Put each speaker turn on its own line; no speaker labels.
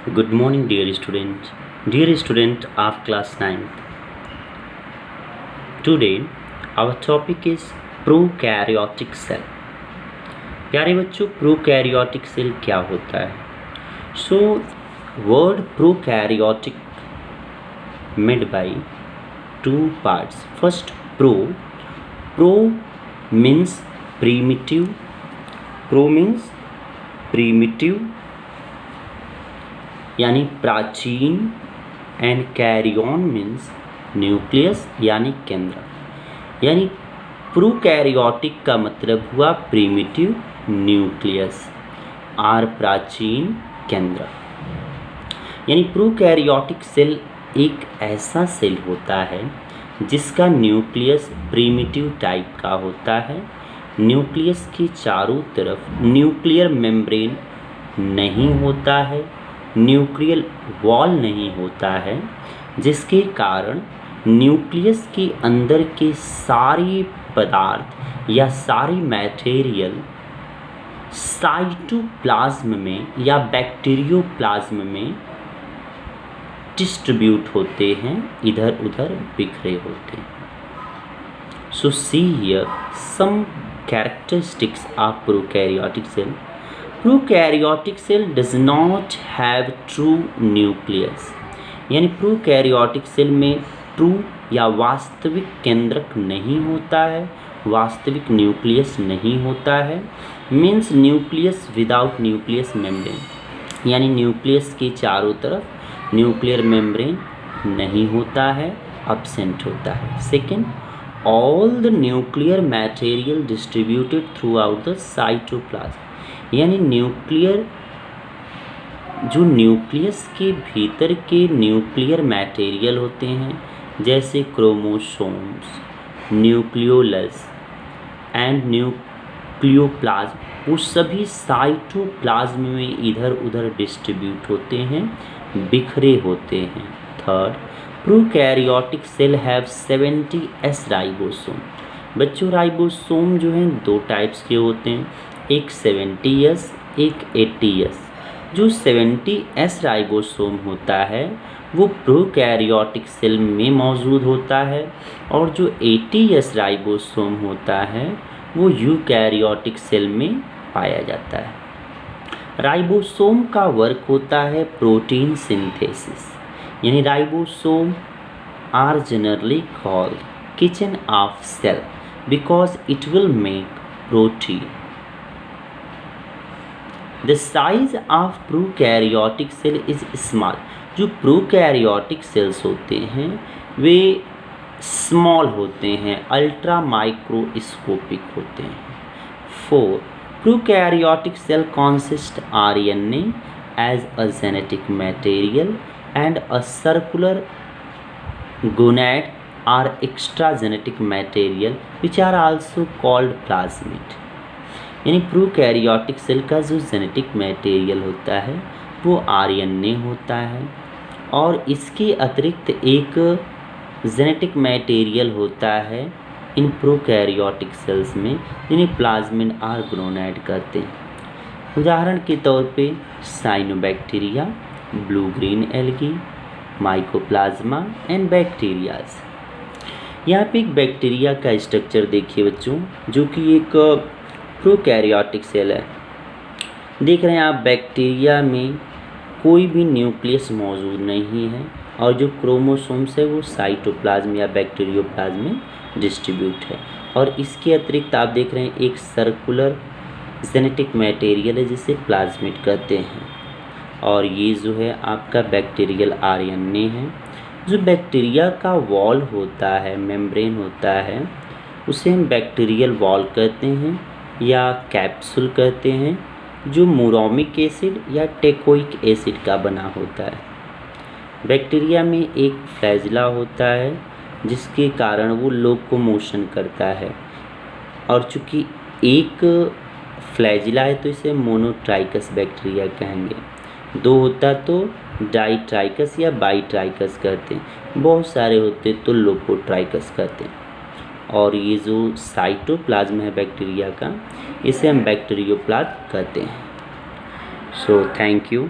Good morning, dear student. Dear student of class 9th. Today, our topic is prokaryotic cell. प्यारे बच्चों, prokaryotic cell क्या होता है? So, word prokaryotic made by two parts. First, pro means primitive. Pro means primitive यानी प्राचीन, and carrion means nucleus यानी केंद्र। यानी प्रोकैरियोटिक का मतलब हुआ प्रिमिटिव, न्यूक्लियस और प्राचीन केंद्र। यानी प्रोकैरियोटिक सेल एक ऐसा सेल होता है जिसका न्यूक्लियस प्रिमिटिव टाइप का होता है। न्यूक्लियस के चारों तरफ न्यूक्लियर मेम्ब्रेन नहीं होता है, न्यूक्लियर वॉल नहीं होता है, जिसके कारण न्यूक्लियस के अंदर के सारे पदार्थ या सारी मटेरियल साइटोप्लाज्म में या बैक्टीरियोप्लाज्म में डिस्ट्रीब्यूट होते हैं, इधर उधर बिखरे होते हैं। So see here some characteristics of prokaryotic cell. Prokaryotic cell does not have true nucleus. यानी प्रोकैरियोटिक सेल में ट्रू या वास्तविक केंद्रक नहीं होता है, वास्तविक न्यूक्लियस नहीं होता है। Means nucleus without nucleus membrane, यानी न्यूक्लियस के चारों तरफ न्यूक्लियर मेम्ब्रेन नहीं होता है, अब्सेंट होता है। Second, all the nuclear material distributed through out the cytoplasm. यानी जो न्यूक्लियस के भीतर के न्यूक्लियर मटेरियल होते हैं, जैसे क्रोमोसोम्स, न्यूक्लियोलस एंड न्यूक्लियोप्लाज्म, वो सभी साइटोप्लाज्म में इधर उधर डिस्ट्रीब्यूट होते हैं, बिखरे होते हैं। Third, prokaryotic cell have 70 S ribosome. बच्चों, राइबोसोम जो हैं दो टाइप्स के होते हैं, एक 70S, एक 80S। जो 70S राइबोसोम होता है वो प्रोकैरियोटिक सेल में मौजूद होता है, और जो 80S राइबोसोम होता है वो यूकैरियोटिक सेल में पाया जाता है। राइबोसोम का वर्क होता है प्रोटीन सिंथेसिस। यानी ribosome are generally called kitchen of cell because it will make protein. The size of prokaryotic cell is small। जो प्रोकैरियोटिक सेल्स होते हैं वे स्मॉल होते हैं, अल्ट्रा माइक्रोस्कोपिक होते हैं। 4, prokaryotic cell consist RNA as a genetic material and a circular gonad or extra genetic material which are also called plasmid। यानी प्रोकैरियोटिक सेल का जो जेनेटिक मटेरियल होता है वो RNA होता है, और इसके अतिरिक्त एक जेनेटिक मटेरियल होता है इन प्रोकैरियोटिक सेल्स में, जिन्हें प्लाज्मिड और गोनाड कहते हैं। उदाहरण के तौर पे cyanobacteria, blue green algae, mycoplasma and bacterias. यहाँ पे एक बैक्टीरिया का स्ट्रक्चर देखिए बच्चों, जो कि एक प्रोकैरियोटिक सेल है। देख रहे हैं आप, बैक्टीरिया में कोई भी न्यूक्लियस मौजूद नहीं है, और जो क्रोमोसोम्स है वो साइटोप्लाज्म या बैक्टीरियोप्लाज्म में डिस्ट्रीब्यूट है। और इसके अतिरिक्त आप देख रहे हैं एक सर्कुलर जेनेटिक मटेरियल है जिसे प्लाज्मिड कहते हैं, और ये जो है आपका बैक्टीरियल RNA है। जो बैक्टीरिया का वॉल होता है, मेम्ब्रेन होता है, उसे हम बैक्टीरियल वॉल कहते हैं या कैप्सूल कहते हैं, जो मुरामिक एसिड या टेकोइक एसिड का बना होता है। बैक्टीरिया में एक फ्लैजिला होता है जिसके कारण वो लोकोमोशन करता है, और चूँकि एक फ्लैजिला है तो इसे मोनोट्राइकस बैक्टीरिया कहेंगे। दो होता तो डाइट्राइकस या बाइट्राइकस कहते हैं, बहुत सारे होते तो लोपोट्राइकस कहते हैं। और ये जो साइटोप्लाज्म है बैक्टीरिया का, इसे हम बैक्टीरियोप्लाज्म कहते हैं। So thank you.